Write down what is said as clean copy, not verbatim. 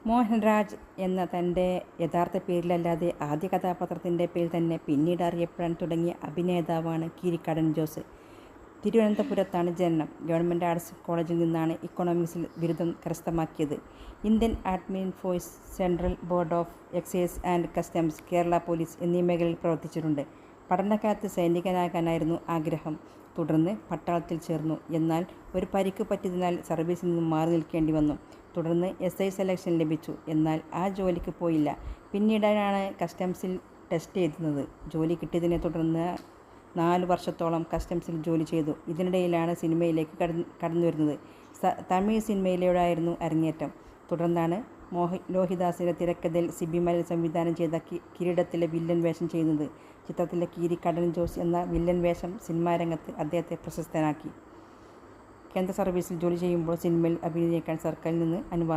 മോഹൻരാജ് എന്ന തൻ്റെ യഥാർത്ഥ പേരിലല്ലാതെ ആദ്യ കഥാപാത്രത്തിൻ്റെ പേരിൽ തന്നെ പിന്നീട് അറിയപ്പെടാൻ തുടങ്ങിയ അഭിനേതാവാണ് കീരിക്കാടൻ ജോസ്. തിരുവനന്തപുരത്താണ് ജനനം. ഗവൺമെൻറ് ആർട്സ് കോളേജിൽ നിന്നാണ് ഇക്കണോമിക്സിൽ ബിരുദം കരസ്ഥമാക്കിയത്. Indian army force, central board of excise and customs, Kerala police എന്നീ മേഖലയിൽ പ്രവർത്തിച്ചിട്ടുണ്ട്. പഠനകാലത്ത് സൈനികനാകാനായിരുന്നു ആഗ്രഹം. തുടർന്ന് പട്ടാളത്തിൽ ചേർന്നു. എന്നാൽ ഒരു പരിക്ക് പറ്റിയതിനാൽ സർവീസിൽ നിന്നും മാറി നിൽക്കേണ്ടി വന്നു. തുടർന്ന് SI സെലക്ഷൻ ലഭിച്ചു. എന്നാൽ ആ ജോലിക്ക് പോയില്ല. പിന്നീടാണ് കസ്റ്റംസിൽ ടെസ്റ്റ് എഴുതുന്നത്. ജോലി കിട്ടിയതിനെ തുടർന്ന് 4 വർഷത്തോളം കസ്റ്റംസിൽ ജോലി ചെയ്തു. ഇതിനിടയിലാണ് സിനിമയിലേക്ക് കടന്നു വരുന്നത്. തമിഴ് സിനിമയിലൂടെയായിരുന്നു അരങ്ങേറ്റം. തുടർന്നാണ് ലോഹിദാസിൻ്റെ തിരക്കഥയിൽ സിബി മലയിൽ സംവിധാനം ചെയ്ത കിരീടത്തിലെ വില്ലൻ വേഷം ചെയ്യുന്നത്. ചിത്രത്തിലെ കീരിക്കാടൻ ജോസ് എന്ന വില്ലൻ വേഷം സിനിമാരംഗത്ത് അദ്ദേഹത്തെ പ്രശസ്തനാക്കി. കേന്ദ്ര സർവീസിൽ ജോലി ചെയ്യുമ്പോൾ സിനിമയിൽ അഭിനയിക്കാൻ സർക്കാരിൽ നിന്ന് അനുവാദം